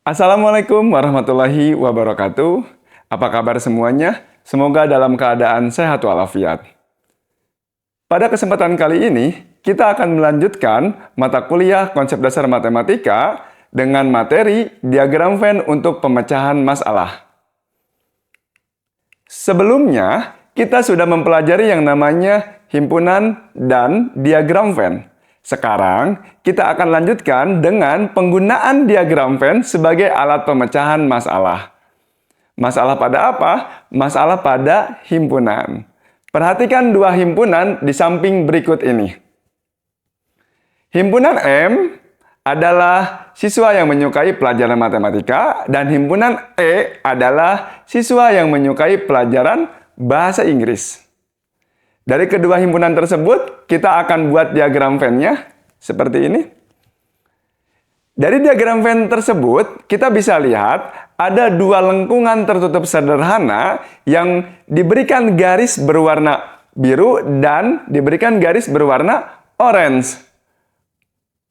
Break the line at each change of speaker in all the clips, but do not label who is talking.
Assalamualaikum warahmatullahi wabarakatuh. Apa kabar semuanya? Semoga dalam keadaan sehat walafiat. Pada kesempatan kali ini, kita akan melanjutkan mata kuliah konsep dasar matematika dengan materi diagram Venn untuk pemecahan masalah. Sebelumnya, kita sudah mempelajari yang namanya himpunan dan diagram Venn. Sekarang, kita akan lanjutkan dengan penggunaan diagram Venn sebagai alat pemecahan masalah. Masalah pada apa? Masalah pada himpunan. Perhatikan dua himpunan di samping berikut ini. Himpunan M adalah siswa yang menyukai pelajaran matematika dan himpunan E adalah siswa yang menyukai pelajaran bahasa Inggris. Dari kedua himpunan tersebut, kita akan buat diagram Venn-nya seperti ini. Dari diagram Venn tersebut, kita bisa lihat ada dua lengkungan tertutup sederhana yang diberikan garis berwarna biru dan diberikan garis berwarna orange.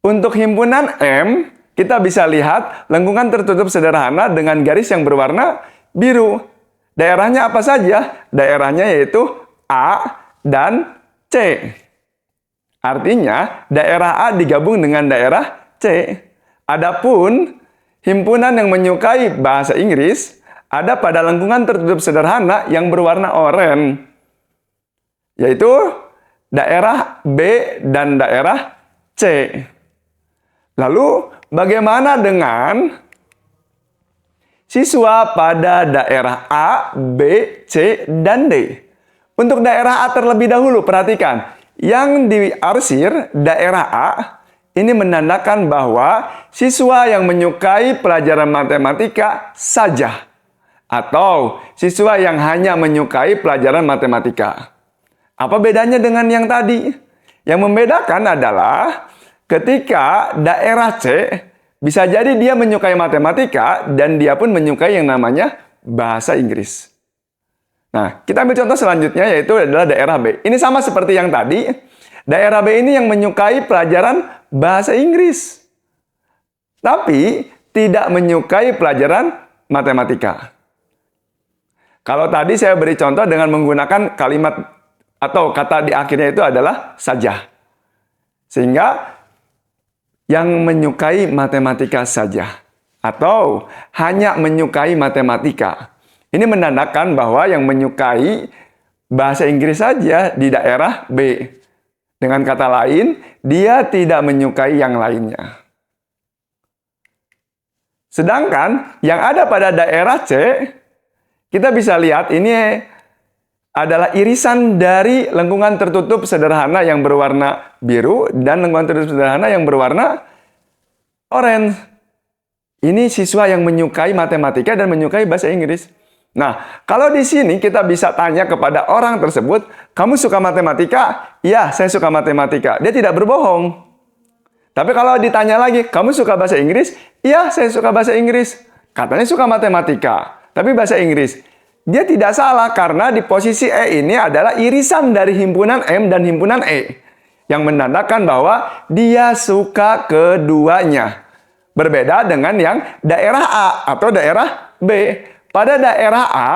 Untuk himpunan M, kita bisa lihat lengkungan tertutup sederhana dengan garis yang berwarna biru. Daerahnya apa saja? Daerahnya yaitu A dan C. Artinya, daerah A digabung dengan daerah C. Adapun himpunan yang menyukai bahasa Inggris ada pada lengkungan tertutup sederhana yang berwarna oranye, yaitu daerah B dan daerah C. Lalu, bagaimana dengan siswa pada daerah A, B, C, dan D? Untuk daerah A terlebih dahulu, perhatikan. Yang diarsir daerah A, ini menandakan bahwa siswa yang menyukai pelajaran matematika saja. Atau siswa yang hanya menyukai pelajaran matematika. Apa bedanya dengan yang tadi? Yang membedakan adalah ketika daerah C, bisa jadi dia menyukai matematika dan dia pun menyukai yang namanya bahasa Inggris. Nah, kita ambil contoh selanjutnya yaitu adalah daerah B. Ini sama seperti yang tadi. Daerah B ini yang menyukai pelajaran bahasa Inggris. Tapi tidak menyukai pelajaran matematika. Kalau tadi saya beri contoh dengan menggunakan kalimat atau kata di akhirnya itu adalah saja. Sehingga yang menyukai matematika saja. Atau hanya menyukai matematika. Ini menandakan bahwa yang menyukai bahasa Inggris saja di daerah B. Dengan kata lain, dia tidak menyukai yang lainnya. Sedangkan yang ada pada daerah C, kita bisa lihat ini adalah irisan dari lengkungan tertutup sederhana yang berwarna biru dan lengkungan tertutup sederhana yang berwarna oranye. Ini siswa yang menyukai matematika dan menyukai bahasa Inggris. Nah, kalau di sini kita bisa tanya kepada orang tersebut, kamu suka matematika? Ya, saya suka matematika. Dia tidak berbohong. Tapi kalau ditanya lagi, kamu suka bahasa Inggris? Ya, saya suka bahasa Inggris. Katanya suka matematika, tapi bahasa Inggris. Dia tidak salah karena di posisi E ini adalah irisan dari himpunan M dan himpunan E. Yang menandakan bahwa dia suka keduanya. Berbeda dengan yang daerah A atau daerah B. Pada daerah A,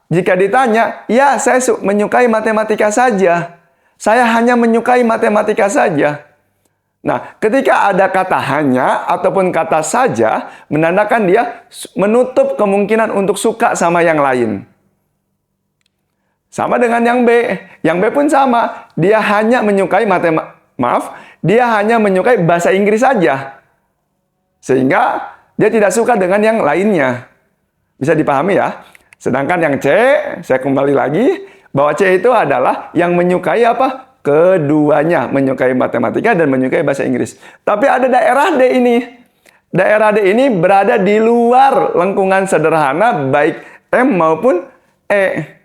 jika ditanya, ya saya menyukai matematika saja. Saya hanya menyukai matematika saja. Nah, ketika ada kata hanya ataupun kata saja, menandakan dia menutup kemungkinan untuk suka sama yang lain. Sama dengan yang B. Yang B pun sama. Dia hanya menyukai dia hanya menyukai bahasa Inggris saja. Sehingga dia tidak suka dengan yang lainnya. Bisa dipahami ya? Sedangkan yang C, saya kembali lagi, bahwa C itu adalah yang menyukai apa? Keduanya, menyukai matematika dan menyukai bahasa Inggris. Tapi ada daerah D ini. Daerah D ini berada di luar lengkungan sederhana baik M maupun E.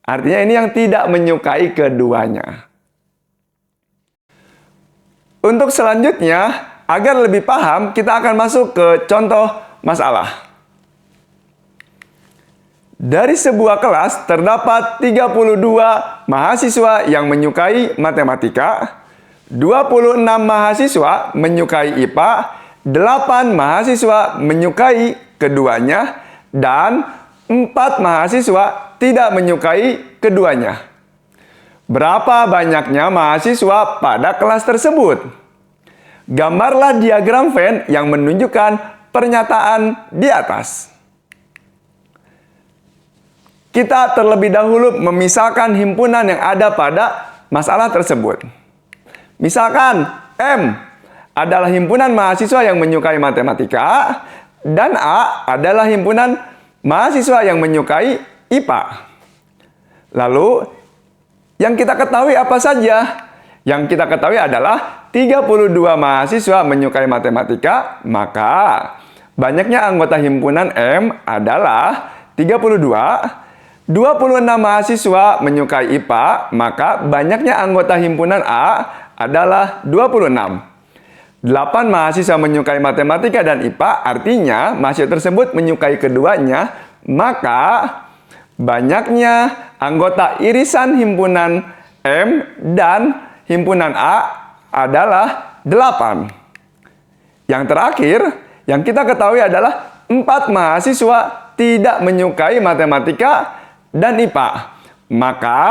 Artinya ini yang tidak menyukai keduanya. Untuk selanjutnya, agar lebih paham, kita akan masuk ke contoh masalah. Dari sebuah kelas terdapat 32 mahasiswa yang menyukai matematika, 26 mahasiswa menyukai IPA, 8 mahasiswa menyukai keduanya, dan 4 mahasiswa tidak menyukai keduanya. Berapa banyaknya mahasiswa pada kelas tersebut? Gambarlah diagram Venn yang menunjukkan pernyataan di atas. Kita terlebih dahulu memisahkan himpunan yang ada pada masalah tersebut. Misalkan M adalah himpunan mahasiswa yang menyukai matematika dan A adalah himpunan mahasiswa yang menyukai IPA. Lalu, yang kita ketahui apa saja? Yang kita ketahui adalah 32 mahasiswa menyukai matematika, maka banyaknya anggota himpunan M adalah 32. 26 mahasiswa menyukai IPA, maka banyaknya anggota himpunan A adalah 26. 8 mahasiswa menyukai matematika dan IPA, artinya mahasiswa tersebut menyukai keduanya, maka banyaknya anggota irisan himpunan M dan himpunan A adalah 8. Yang terakhir, yang kita ketahui adalah 4 mahasiswa tidak menyukai matematika dan IPA. Maka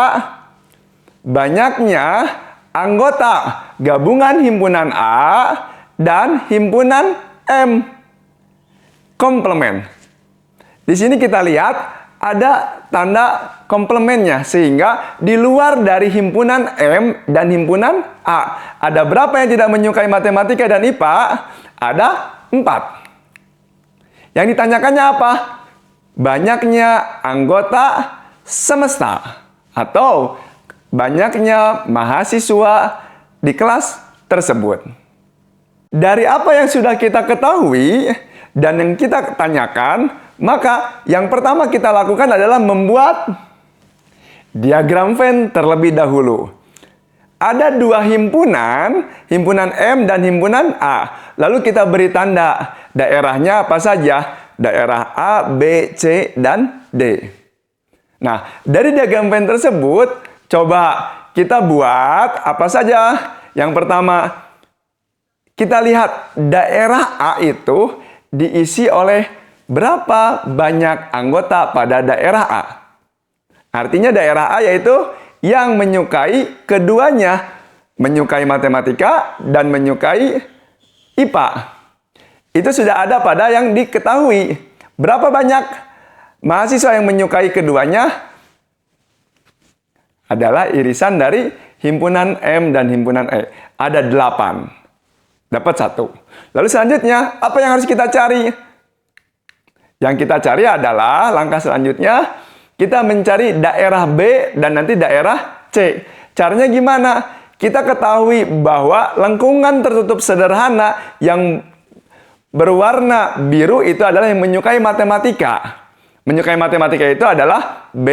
banyaknya anggota gabungan himpunan A dan himpunan M. Komplement. Di sini kita lihat ada tanda komplementnya, sehingga di luar dari himpunan M dan himpunan A, ada berapa yang tidak menyukai matematika dan IPA? Ada 4. Yang ditanyakannya apa? Banyaknya anggota semesta atau banyaknya mahasiswa di kelas tersebut. Dari apa yang sudah kita ketahui dan yang kita tanyakan, maka yang pertama kita lakukan adalah membuat diagram Venn terlebih dahulu. Ada 2 himpunan, himpunan M dan himpunan A. Lalu kita beri tanda daerahnya apa saja? Daerah A, B, C, dan D. Nah, dari diagram Venn tersebut, coba kita buat apa saja. Yang pertama, kita lihat daerah A itu diisi oleh berapa banyak anggota pada daerah A. Artinya daerah A yaitu yang menyukai keduanya, menyukai matematika dan menyukai IPA. Itu sudah ada pada yang diketahui. Berapa banyak mahasiswa yang menyukai keduanya? Adalah irisan dari himpunan M dan himpunan E. Ada 8. Dapat 1. Lalu selanjutnya, apa yang harus kita cari? Yang kita cari adalah, langkah selanjutnya, kita mencari daerah B dan nanti daerah C. Caranya gimana? Kita ketahui bahwa lengkungan tertutup sederhana yang berwarna biru itu adalah yang menyukai matematika. Menyukai matematika itu adalah B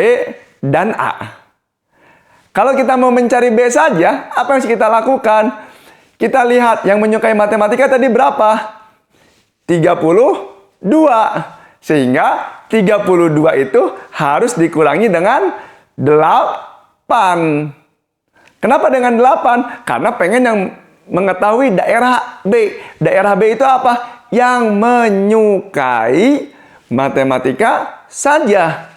dan A. Kalau kita mau mencari B saja, apa yang harus kita lakukan? Kita lihat yang menyukai matematika tadi berapa? 32. Sehingga 32 itu harus dikurangi dengan 8. Kenapa dengan 8? Karena pengen yang mengetahui daerah B. Daerah B itu apa? Yang menyukai matematika saja.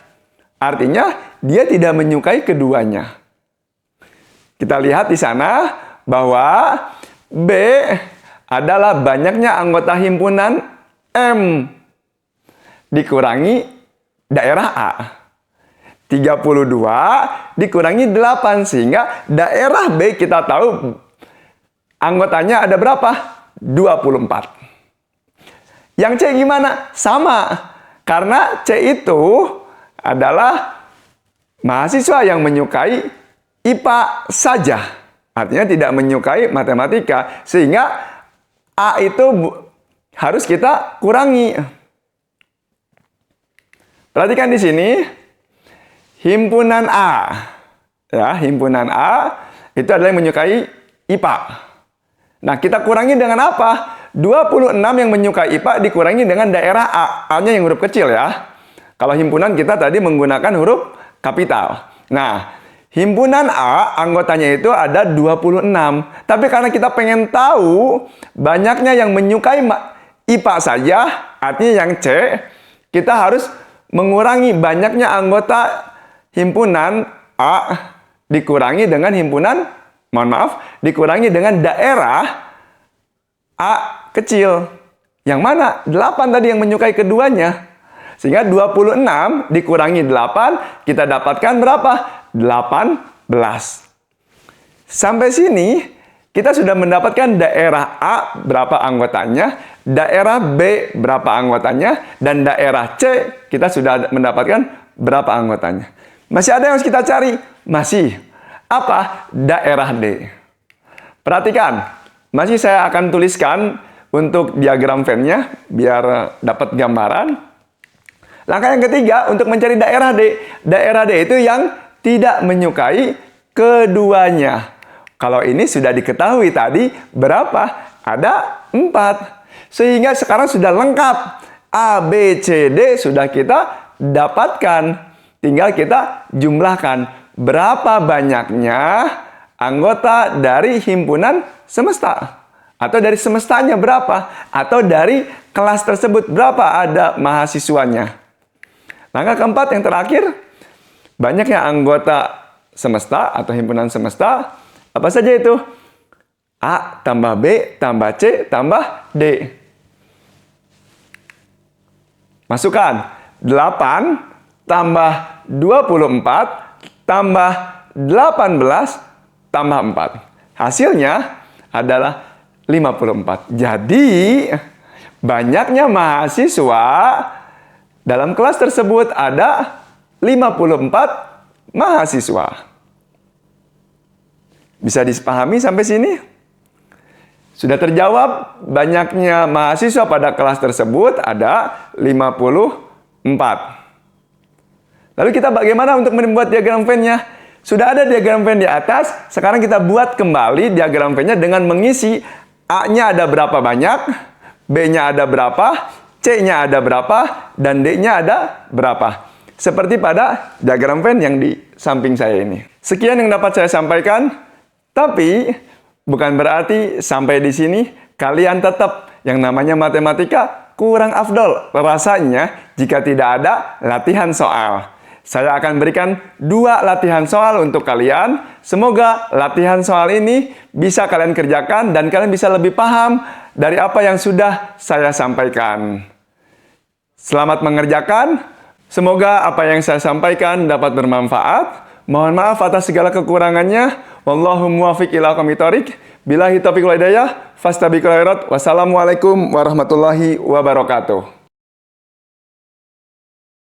Artinya dia tidak menyukai keduanya. Kita lihat di sana bahwa B adalah banyaknya anggota himpunan M dikurangi daerah A. 32 dikurangi 8 sehingga daerah B kita tahu anggotanya ada berapa? 24. Yang C gimana? Sama. Karena C itu adalah mahasiswa yang menyukai IPA saja. Artinya tidak menyukai matematika. Sehingga A itu harus kita kurangi. Perhatikan di sini. Himpunan A. Ya, himpunan A itu adalah yang menyukai IPA. Nah, kita kurangi dengan apa? 26 yang menyukai IPA dikurangi dengan daerah A. A-nya yang huruf kecil ya. Kalau himpunan kita tadi menggunakan huruf kapital. Nah, himpunan A anggotanya itu ada 26. Tapi karena kita pengen tahu banyaknya yang menyukai IPA saja, artinya yang C, kita harus mengurangi banyaknya anggota himpunan A dikurangi dengan dikurangi dengan daerah A kecil. Yang mana? 8 tadi yang menyukai keduanya. Sehingga 26 dikurangi 8, kita dapatkan berapa? 18. Sampai sini, kita sudah mendapatkan daerah A berapa anggotanya, daerah B berapa anggotanya, dan daerah C kita sudah mendapatkan berapa anggotanya. Masih ada yang harus kita cari? Masih. Apa? Daerah D. Perhatikan, masih saya akan tuliskan untuk diagram Venn-nya, biar dapat gambaran. Langkah yang ketiga, untuk mencari daerah D. Daerah D itu yang tidak menyukai keduanya. Kalau ini sudah diketahui tadi, berapa? Ada 4. Sehingga sekarang sudah lengkap. A, B, C, D sudah kita dapatkan. Tinggal kita jumlahkan. Berapa banyaknya anggota dari himpunan semesta? Atau dari semestanya berapa? Atau dari kelas tersebut berapa ada mahasiswanya? Langkah keempat yang terakhir, banyaknya anggota semesta atau himpunan semesta, apa saja itu? A tambah B tambah C tambah D. Masukkan 8 tambah 24 tambah 18 tambah 4. Hasilnya adalah 54. Jadi, banyaknya mahasiswa dalam kelas tersebut ada 54 mahasiswa. Bisa dipahami sampai sini? Sudah terjawab, banyaknya mahasiswa pada kelas tersebut ada 54. Lalu kita bagaimana untuk membuat diagram Venn-nya? Sudah ada diagram Venn di atas, sekarang kita buat kembali diagram Venn-nya dengan mengisi A-nya ada berapa banyak, B-nya ada berapa, C-nya ada berapa, dan D-nya ada berapa. Seperti pada diagram Venn yang di samping saya ini. Sekian yang dapat saya sampaikan, tapi bukan berarti sampai di sini kalian tetap yang namanya matematika kurang afdol rasanya jika tidak ada latihan soal. Saya akan berikan 2 latihan soal untuk kalian. Semoga latihan soal ini bisa kalian kerjakan dan kalian bisa lebih paham dari apa yang sudah saya sampaikan. Selamat mengerjakan. Semoga apa yang saya sampaikan dapat bermanfaat. Mohon maaf atas segala kekurangannya. Wallahu muwaffiq ila aqwamit thoriq. Billahi taufiq wal hidayah. Fastabiqul khairat. Wassalamualaikum warahmatullahi wabarakatuh.